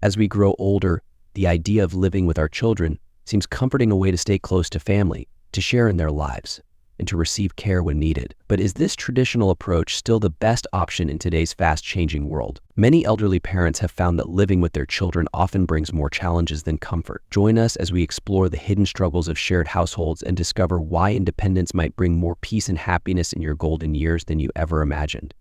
As we grow older, the idea of living with our children seems comforting, a way to stay close to family, to share in their lives, and to receive care when needed. But is this traditional approach still the best option in today's fast-changing world? Many elderly parents have found that living with their children often brings more challenges than comfort. Join us as we explore the hidden struggles of shared households and discover why independence might bring more peace and happiness in your golden years than you ever imagined.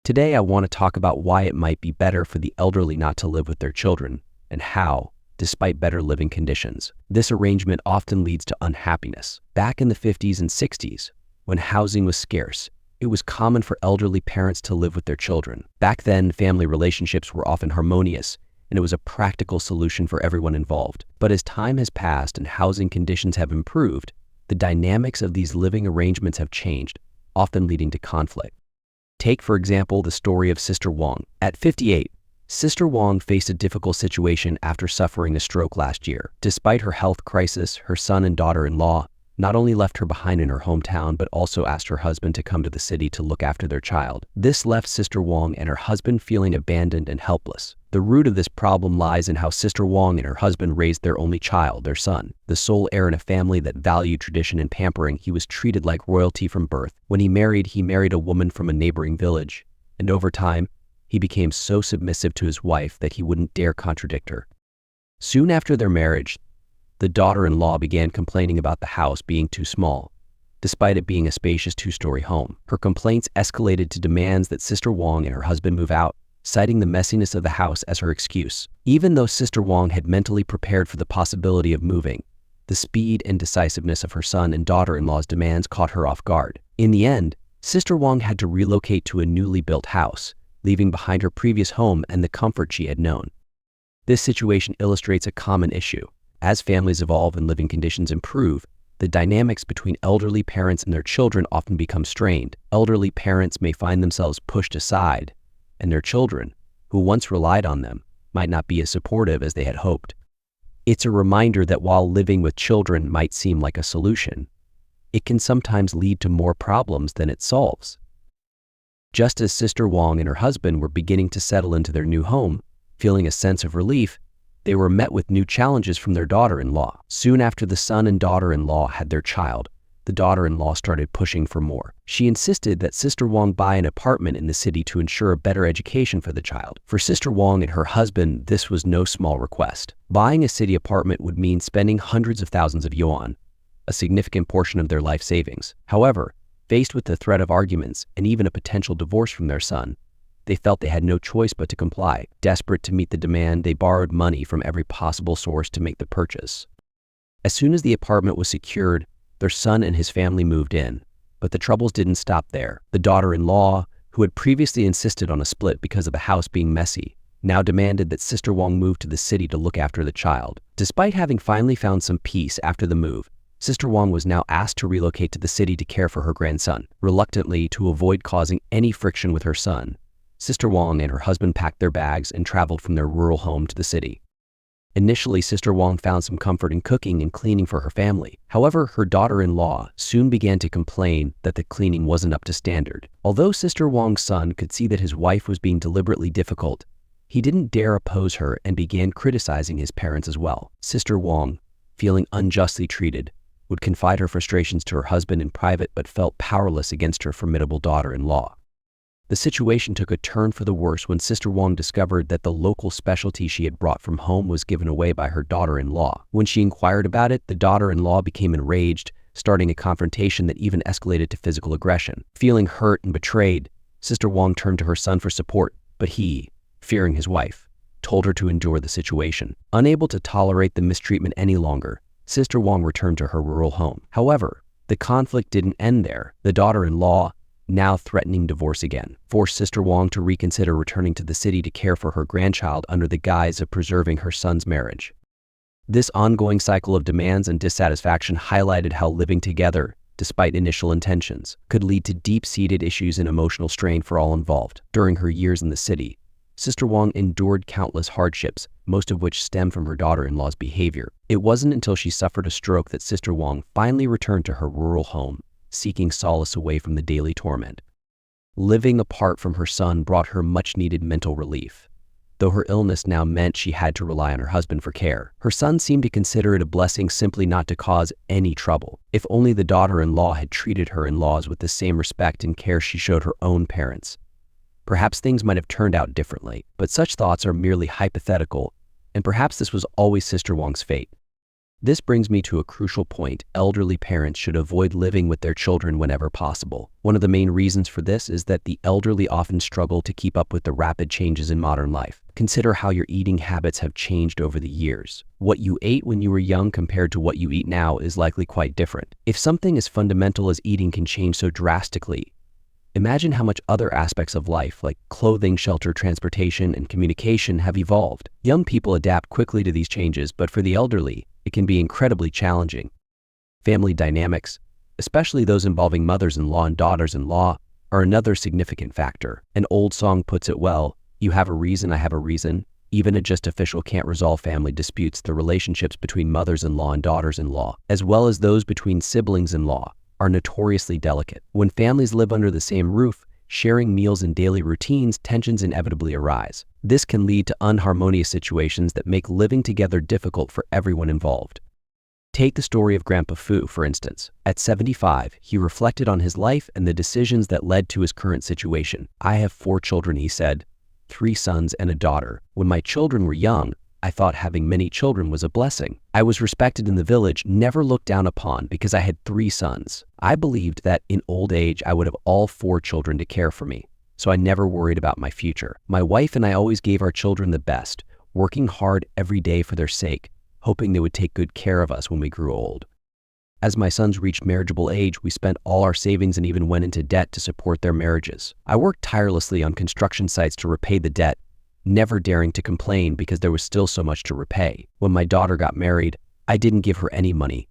Today, I want to talk about why it might be better for the elderly not to live with their children, and how, despite better living conditions, this arrangement often leads to unhappiness. Back in the 50s and 60s, when housing was scarce, it was common for elderly parents to live with their children. Back then, family relationships were often harmonious, and it was a practical solution for everyone involved. But as time has passed and housing conditions have improved, the dynamics of these living arrangements have changed, often leading to conflict. Take, for example, the story of Sister Wong. At 58, Sister Wong faced a difficult situation after suffering a stroke last year. Despite her health crisis, her son and daughter-in-law not only left her behind in her hometown, but also asked her husband to come to the city to look after their child. This left Sister Wong and her husband feeling abandoned and helpless. The root of this problem lies in how Sister Wong and her husband raised their only child, their son. The sole heir in a family that valued tradition and pampering, he was treated like royalty from birth. When he married a woman from a neighboring village, and over time, he became so submissive to his wife that he wouldn't dare contradict her. Soon after their marriage, the daughter-in-law began complaining about the house being too small, despite it being a spacious two-story home. Her complaints escalated to demands that Sister Wong and her husband move out, citing the messiness of the house as her excuse. Even though Sister Wong had mentally prepared for the possibility of moving, the speed and decisiveness of her son and daughter-in-law's demands caught her off guard. In the end, Sister Wong had to relocate to a newly built house, leaving behind her previous home and the comfort she had known. This situation illustrates a common issue. As families evolve and living conditions improve, the dynamics between elderly parents and their children often become strained. Elderly parents may find themselves pushed aside, and their children, who once relied on them, might not be as supportive as they had hoped. It's a reminder that while living with children might seem like a solution, it can sometimes lead to more problems than it solves. Just as Sister Wong and her husband were beginning to settle into their new home, feeling a sense of relief, they were met with new challenges from their daughter-in-law. Soon after the son and daughter-in-law had their child, the daughter-in-law started pushing for more. She insisted that Sister Wong buy an apartment in the city to ensure a better education for the child. For Sister Wong and her husband, this was no small request. Buying a city apartment would mean spending hundreds of thousands of yuan, a significant portion of their life savings. However, faced with the threat of arguments and even a potential divorce from their son, they felt they had no choice but to comply. Desperate to meet the demand, they borrowed money from every possible source to make the purchase. As soon as the apartment was secured, their son and his family moved in. But the troubles didn't stop there. The daughter-in-law, who had previously insisted on a split because of the house being messy, now demanded that Sister Wong move to the city to look after the child. Despite having finally found some peace after the move, Sister Wong was now asked to relocate to the city to care for her grandson. Reluctantly, to avoid causing any friction with her son, Sister Wong and her husband packed their bags and traveled from their rural home to the city. Initially, Sister Wong found some comfort in cooking and cleaning for her family. However, her daughter-in-law soon began to complain that the cleaning wasn't up to standard. Although Sister Wong's son could see that his wife was being deliberately difficult, he didn't dare oppose her and began criticizing his parents as well. Sister Wong, feeling unjustly treated, would confide her frustrations to her husband in private but felt powerless against her formidable daughter-in-law. The situation took a turn for the worse when Sister Wong discovered that the local specialty she had brought from home was given away by her daughter-in-law. When she inquired about it, the daughter-in-law became enraged, starting a confrontation that even escalated to physical aggression. Feeling hurt and betrayed, Sister Wong turned to her son for support, but he, fearing his wife, told her to endure the situation. Unable to tolerate the mistreatment any longer, Sister Wong returned to her rural home. However, the conflict didn't end there. The daughter-in-law, now threatening divorce again, forced Sister Wong to reconsider returning to the city to care for her grandchild under the guise of preserving her son's marriage. This ongoing cycle of demands and dissatisfaction highlighted how living together, despite initial intentions, could lead to deep-seated issues and emotional strain for all involved. During her years in the city, Sister Wong endured countless hardships, most of which stemmed from her daughter-in-law's behavior. It wasn't until she suffered a stroke that Sister Wong finally returned to her rural home, seeking solace away from the daily torment. Living apart from her son brought her much-needed mental relief. though her illness now meant she had to rely on her husband for care. Her son seemed to consider it a blessing simply not to cause any trouble. If only the daughter-in-law had treated her in-laws with the same respect and care she showed her own parents. Perhaps things might have turned out differently, but such thoughts are merely hypothetical, and perhaps this was always Sister Wang's fate. This brings me to a crucial point. Elderly parents should avoid living with their children whenever possible. One of the main reasons for this is that the elderly often struggle to keep up with the rapid changes in modern life. Consider how your eating habits have changed over the years. What you ate when you were young compared to what you eat now is likely quite different. If something as fundamental as eating can change so drastically, imagine how much other aspects of life, like clothing, shelter, transportation, and communication, have evolved. Young people adapt quickly to these changes, but for the elderly, it can be incredibly challenging. Family dynamics, especially those involving mothers-in-law and daughters-in-law, are another significant factor. An old song puts it well, "You have a reason, I have a reason." Even a just official can't resolve family disputes. The relationships between mothers-in-law and daughters-in-law, as well as those between siblings-in-law, are notoriously delicate. When families live under the same roof, sharing meals and daily routines, tensions inevitably arise. This can lead to unharmonious situations that make living together difficult for everyone involved. Take the story of Grandpa Fu, for instance. At 75, he reflected on his life and the decisions that led to his current situation. "I have 4 children," he said, 3 sons and a daughter. "When my children were young, I thought having many children was a blessing. I was respected in the village, never looked down upon because I had 3 sons. I believed that in old age I would have all 4 children to care for me, so I never worried about my future. My wife and I always gave our children the best, working hard every day for their sake, hoping they would take good care of us when we grew old. As my sons reached marriageable age, we spent all our savings and even went into debt to support their marriages. I worked tirelessly on construction sites to repay the debt, never daring to complain because there was still so much to repay. When my daughter got married, I didn't give her any money,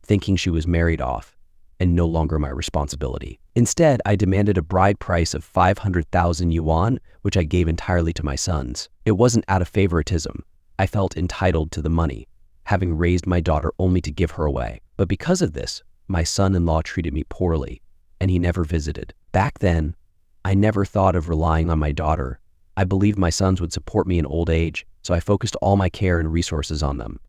thinking she was married off and no longer my responsibility. Instead, I demanded a bride price of 500,000 yuan, which I gave entirely to my sons. It wasn't out of favoritism. I felt entitled to the money, having raised my daughter only to give her away. But because of this, my son-in-law treated me poorly, and he never visited. Back then, I never thought of relying on my daughter. I believed my sons would support me in old age, so I focused all my care and resources on them.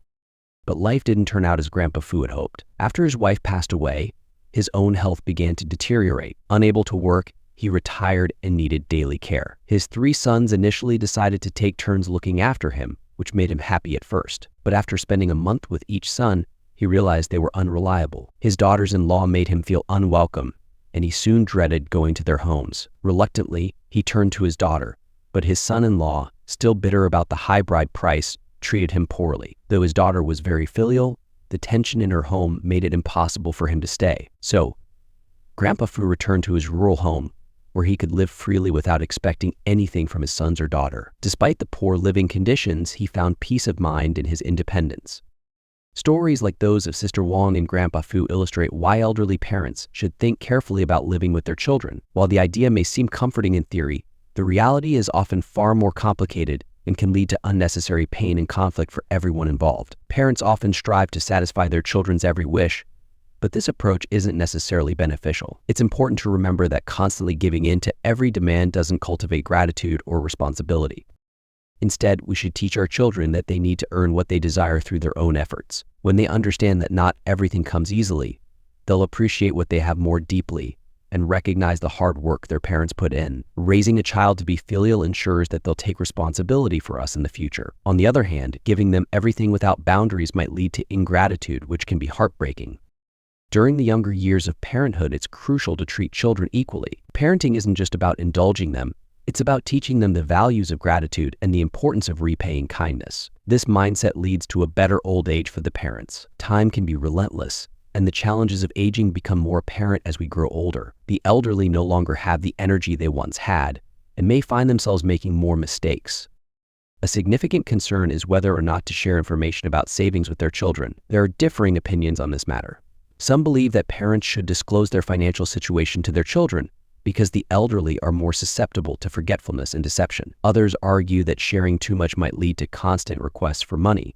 But life didn't turn out as Grandpa Fu had hoped. After his wife passed away, his own health began to deteriorate. Unable to work, he retired and needed daily care. His 3 sons initially decided to take turns looking after him, which made him happy at first. But after spending a month with each son, he realized they were unreliable. His daughters-in-law made him feel unwelcome, and he soon dreaded going to their homes. Reluctantly, he turned to his daughter, but his son-in-law, still bitter about the high bride price, treated him poorly. Though his daughter was very filial, the tension in her home made it impossible for him to stay. So, Grandpa Fu returned to his rural home, where he could live freely without expecting anything from his sons or daughter. Despite the poor living conditions, he found peace of mind in his independence. Stories like those of Sister Wang and Grandpa Fu illustrate why elderly parents should think carefully about living with their children. While the idea may seem comforting in theory, the reality is often far more complicated and can lead to unnecessary pain and conflict for everyone involved. Parents often strive to satisfy their children's every wish, but this approach isn't necessarily beneficial. It's important to remember that constantly giving in to every demand doesn't cultivate gratitude or responsibility. Instead, we should teach our children that they need to earn what they desire through their own efforts. When they understand that not everything comes easily, they'll appreciate what they have more deeply and recognize the hard work their parents put in. Raising a child to be filial ensures that they'll take responsibility for us in the future. On the other hand, giving them everything without boundaries might lead to ingratitude, which can be heartbreaking. During the younger years of parenthood, it's crucial to treat children equally. Parenting isn't just about indulging them, it's about teaching them the values of gratitude and the importance of repaying kindness. This mindset leads to a better old age for the parents. Time can be relentless, and the challenges of aging become more apparent as we grow older. The elderly no longer have the energy they once had and may find themselves making more mistakes. A significant concern is whether or not to share information about savings with their children. There are differing opinions on this matter. Some believe that parents should disclose their financial situation to their children because the elderly are more susceptible to forgetfulness and deception. Others argue that sharing too much might lead to constant requests for money.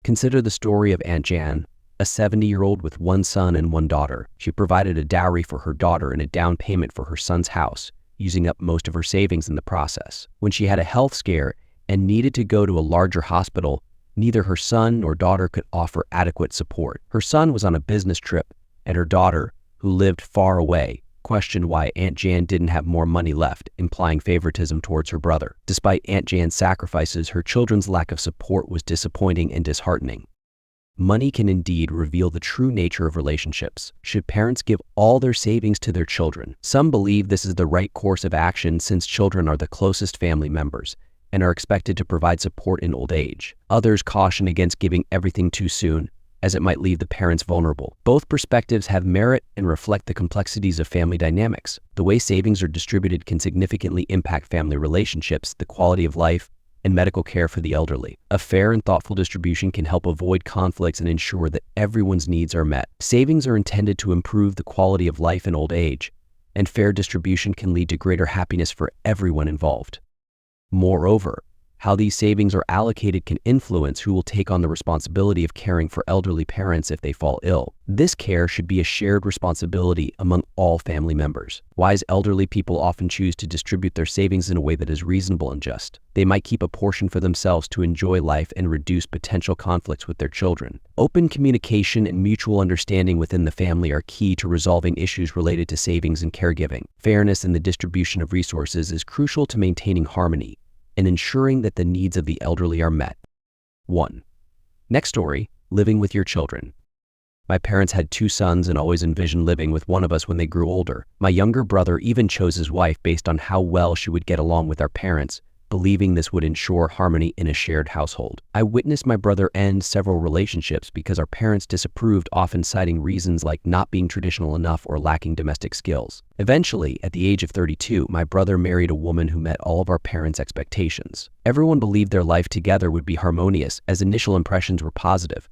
Consider the story of Aunt Jan, a 70-year-old with 1 son and 1 daughter. She provided a dowry for her daughter and a down payment for her son's house, using up most of her savings in the process. When she had a health scare, and needed to go to a larger hospital, neither her son nor daughter could offer adequate support. Her son was on a business trip, and her daughter, who lived far away, questioned why Aunt Jan didn't have more money left, implying favoritism towards her brother. Despite Aunt Jan's sacrifices, her children's lack of support was disappointing and disheartening. Money can indeed reveal the true nature of relationships. Should parents give all their savings to their children? Some believe this is the right course of action since children are the closest family members and are expected to provide support in old age. Others caution against giving everything too soon, as it might leave the parents vulnerable. Both perspectives have merit and reflect the complexities of family dynamics. The way savings are distributed can significantly impact family relationships, the quality of life, and medical care for the elderly. A fair and thoughtful distribution can help avoid conflicts and ensure that everyone's needs are met. Savings are intended to improve the quality of life in old age, and fair distribution can lead to greater happiness for everyone involved. Moreover, how these savings are allocated can influence who will take on the responsibility of caring for elderly parents if they fall ill. This care should be a shared responsibility among all family members. Wise elderly people often choose to distribute their savings in a way that is reasonable and just. They might keep a portion for themselves to enjoy life and reduce potential conflicts with their children. Open communication and mutual understanding within the family are key to resolving issues related to savings and caregiving. Fairness in the distribution of resources is crucial to maintaining harmony and ensuring that the needs of the elderly are met. 1. Next story, living with your children. My parents had 2 sons and always envisioned living with one of us when they grew older. My younger brother even chose his wife based on how well she would get along with our parents, believing this would ensure harmony in a shared household. I witnessed my brother end several relationships because our parents disapproved, often citing reasons like not being traditional enough or lacking domestic skills. Eventually, at the age of 32, my brother married a woman who met all of our parents' expectations. Everyone believed their life together would be harmonious, as initial impressions were positive.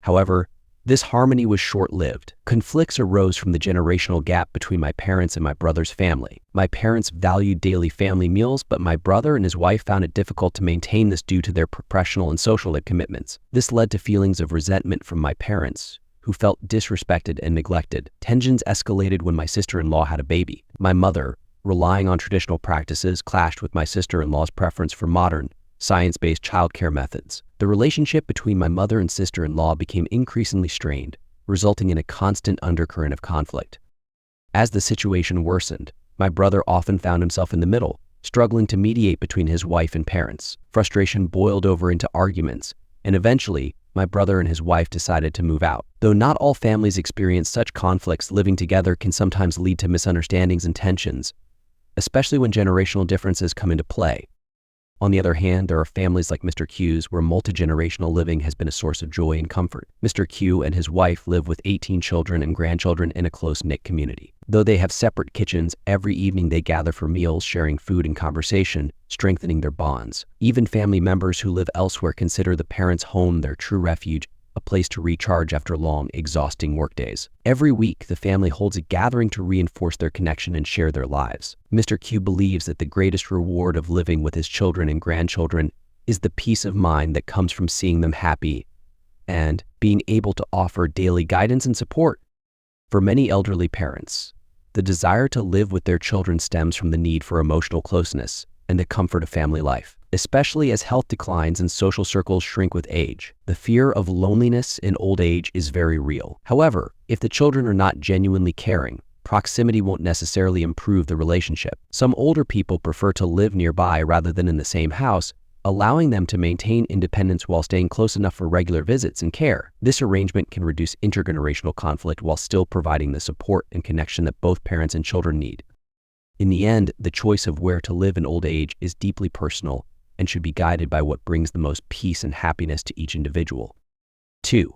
However, this harmony was short-lived. Conflicts arose from the generational gap between my parents and my brother's family. My parents valued daily family meals, but my brother and his wife found it difficult to maintain this due to their professional and social commitments. This led to feelings of resentment from my parents, who felt disrespected and neglected. Tensions escalated when my sister-in-law had a baby. My mother, relying on traditional practices, clashed with my sister-in-law's preference for modern, science-based childcare methods. The relationship between my mother and sister-in-law became increasingly strained, resulting in a constant undercurrent of conflict. As the situation worsened, my brother often found himself in the middle, struggling to mediate between his wife and parents. Frustration boiled over into arguments, and eventually, my brother and his wife decided to move out. Though not all families experience such conflicts, living together can sometimes lead to misunderstandings and tensions, especially when generational differences come into play. On the other hand, there are families like Mr. Q's where multi-generational living has been a source of joy and comfort. Mr. Q and his wife live with 18 children and grandchildren in a close-knit community. Though they have separate kitchens, every evening they gather for meals, sharing food and conversation, strengthening their bonds. Even family members who live elsewhere consider the parents' home their true refuge, a place to recharge after long, exhausting workdays. Every week, the family holds a gathering to reinforce their connection and share their lives. Mr. Q believes that the greatest reward of living with his children and grandchildren is the peace of mind that comes from seeing them happy and being able to offer daily guidance and support. For many elderly parents, the desire to live with their children stems from the need for emotional closeness and the comfort of family life. Especially as health declines and social circles shrink with age, the fear of loneliness in old age is very real. However, if the children are not genuinely caring, proximity won't necessarily improve the relationship. Some older people prefer to live nearby rather than in the same house, allowing them to maintain independence while staying close enough for regular visits and care. This arrangement can reduce intergenerational conflict while still providing the support and connection that both parents and children need. In the end, the choice of where to live in old age is deeply personal and should be guided by what brings the most peace and happiness to each individual. 2.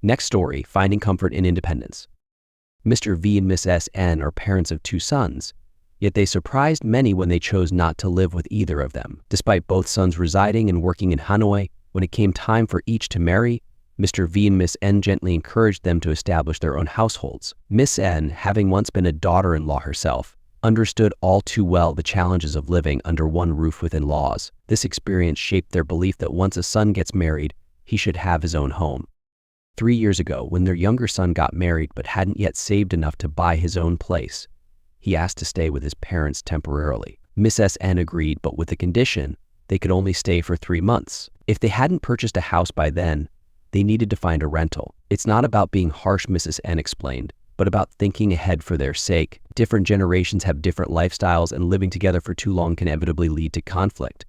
Next story, finding comfort in independence. Mr. V and Miss S.N. are parents of 2 sons, yet they surprised many when they chose not to live with either of them. Despite both sons residing and working in Hanoi, when it came time for each to marry, Mr. V and Miss N gently encouraged them to establish their own households. Miss N, having once been a daughter-in-law herself, understood all too well the challenges of living under one roof with in-laws. This experience shaped their belief that once a son gets married, he should have his own home. 3 years ago, when their younger son got married but hadn't yet saved enough to buy his own place, he asked to stay with his parents temporarily. Miss S.N. agreed, but with the condition they could only stay for 3 months. If they hadn't purchased a house by then, they needed to find a rental. It's not about being harsh, Mrs. N explained, but about thinking ahead for their sake. Different generations have different lifestyles, and living together for too long can inevitably lead to conflict.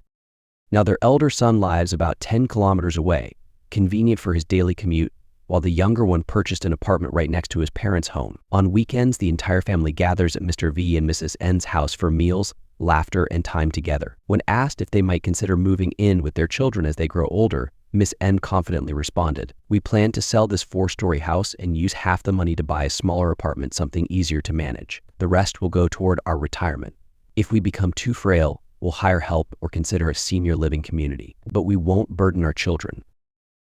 Now, their elder son lives about 10 kilometers away, convenient for his daily commute, while the younger one purchased an apartment right next to his parents' home. On weekends, the entire family gathers at Mr. V and Mrs. N's house for meals, laughter, and time together. When asked if they might consider moving in with their children as they grow older, Miss N confidently responded, "We plan to sell this 4-story house and use half the money to buy a smaller apartment, something easier to manage. The rest will go toward our retirement. If we become too frail, we'll hire help or consider a senior living community, but we won't burden our children."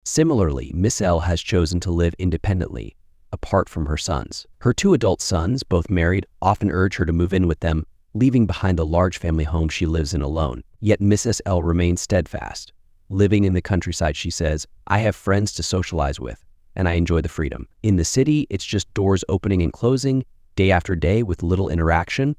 Similarly, Miss L has chosen to live independently, apart from her sons. Her 2 adult sons, both married, often urge her to move in with them, leaving behind the large family home she lives in alone. Yet Mrs. L remains steadfast. Living in the countryside, she says, "I have friends to socialize with, and I enjoy the freedom. In the city, it's just doors opening and closing, day after day with little interaction."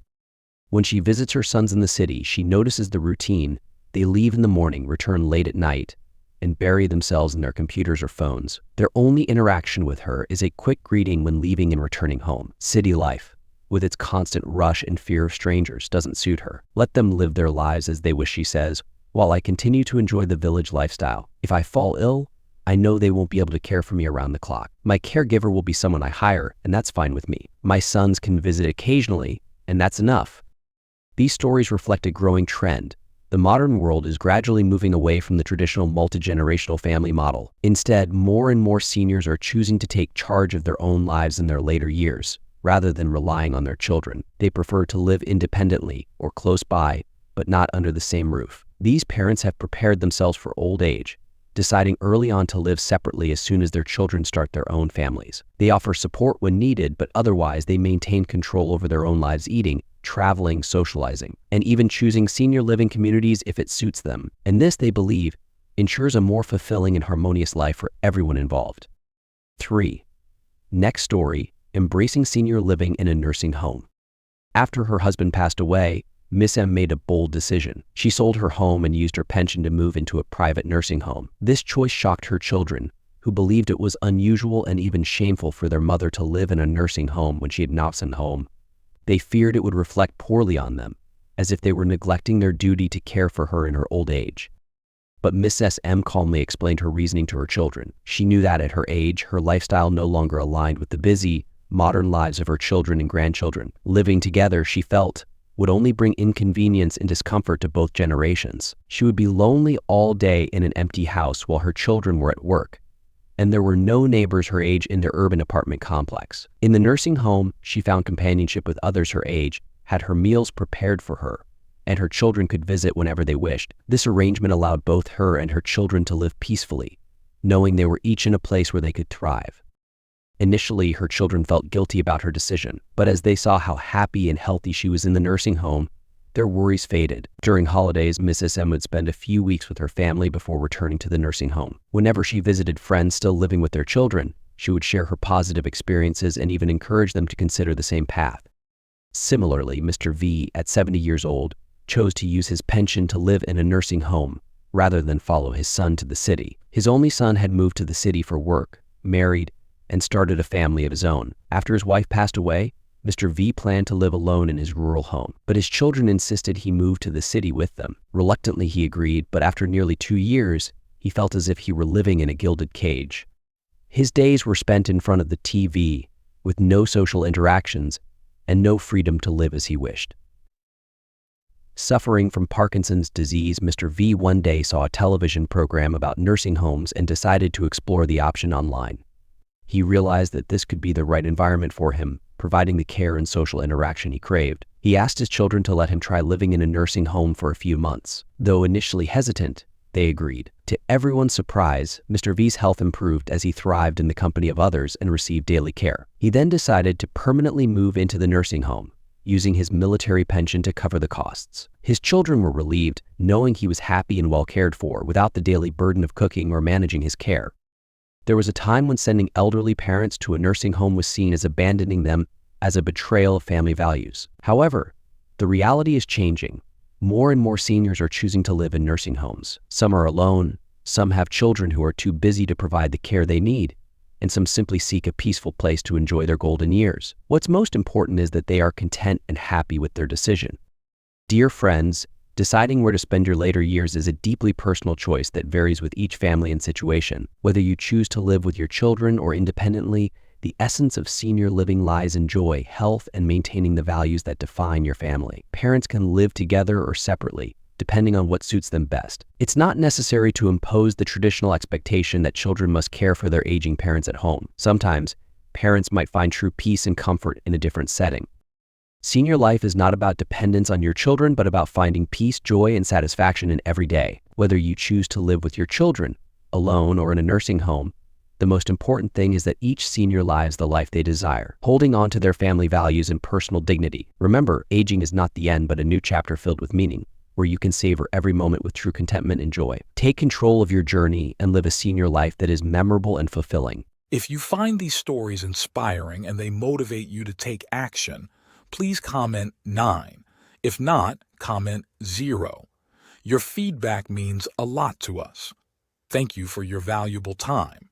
When she visits her sons in the city, she notices the routine. They leave in the morning, return late at night, and bury themselves in their computers or phones. Their only interaction with her is a quick greeting when leaving and returning home. City life, with its constant rush and fear of strangers, doesn't suit her. "Let them live their lives as they wish," she says, "while I continue to enjoy the village lifestyle. If I fall ill, I know they won't be able to care for me around the clock. My caregiver will be someone I hire, and that's fine with me. My sons can visit occasionally, and that's enough." These stories reflect a growing trend. The modern world is gradually moving away from the traditional multi-generational family model. Instead, more and more seniors are choosing to take charge of their own lives in their later years, rather than relying on their children. They prefer to live independently or close by, but not under the same roof. These parents have prepared themselves for old age, deciding early on to live separately as soon as their children start their own families. They offer support when needed, but otherwise they maintain control over their own lives, eating, traveling, socializing, and even choosing senior living communities if it suits them. And this, they believe, ensures a more fulfilling and harmonious life for everyone involved. 3. Next story, embracing senior living in a nursing home. After her husband passed away, Miss M made a bold decision. She sold her home and used her pension to move into a private nursing home. This choice shocked her children, who believed it was unusual and even shameful for their mother to live in a nursing home when she had not been home. They feared it would reflect poorly on them, as if they were neglecting their duty to care for her in her old age. But Mrs. M calmly explained her reasoning to her children. She knew that at her age, her lifestyle no longer aligned with the busy, modern lives of her children and grandchildren. Living together, she felt, would only bring inconvenience and discomfort to both generations. She would be lonely all day in an empty house while her children were at work, and there were no neighbors her age in their urban apartment complex. In the nursing home, she found companionship with others her age, had her meals prepared for her, and her children could visit whenever they wished. This arrangement allowed both her and her children to live peacefully, knowing they were each in a place where they could thrive. Initially, her children felt guilty about her decision, but as they saw how happy and healthy she was in the nursing home, their worries faded. During holidays, Mrs. M would spend a few weeks with her family before returning to the nursing home. Whenever she visited friends still living with their children, she would share her positive experiences and even encourage them to consider the same path. Similarly, Mr. V, at 70 years old, chose to use his pension to live in a nursing home rather than follow his son to the city. His only son had moved to the city for work, married, and started a family of his own. After his wife passed away, Mr. V planned to live alone in his rural home, but his children insisted he move to the city with them. Reluctantly, he agreed, but after nearly 2 years, he felt as if he were living in a gilded cage. His days were spent in front of the TV, with no social interactions and no freedom to live as he wished. Suffering from Parkinson's disease, Mr. V one day saw a television program about nursing homes and decided to explore the option online. He realized that this could be the right environment for him, providing the care and social interaction he craved. He asked his children to let him try living in a nursing home for a few months. Though initially hesitant, they agreed. To everyone's surprise, Mr. V's health improved as he thrived in the company of others and received daily care. He then decided to permanently move into the nursing home, using his military pension to cover the costs. His children were relieved, knowing he was happy and well cared for without the daily burden of cooking or managing his care. There was a time when sending elderly parents to a nursing home was seen as abandoning them, as a betrayal of family values. However, the reality is changing. More and more seniors are choosing to live in nursing homes. Some are alone, some have children who are too busy to provide the care they need, and some simply seek a peaceful place to enjoy their golden years. What's most important is that they are content and happy with their decision. Dear friends, deciding where to spend your later years is a deeply personal choice that varies with each family and situation. Whether you choose to live with your children or independently, the essence of senior living lies in joy, health, and maintaining the values that define your family. Parents can live together or separately, depending on what suits them best. It's not necessary to impose the traditional expectation that children must care for their aging parents at home. Sometimes, parents might find true peace and comfort in a different setting. Senior life is not about dependence on your children, but about finding peace, joy, and satisfaction in every day. Whether you choose to live with your children, alone, or in a nursing home, the most important thing is that each senior lives the life they desire, holding on to their family values and personal dignity. Remember, aging is not the end, but a new chapter filled with meaning, where you can savor every moment with true contentment and joy. Take control of your journey and live a senior life that is memorable and fulfilling. If you find these stories inspiring and they motivate you to take action, please comment 9. If not, comment 0. Your feedback means a lot to us. Thank you for your valuable time.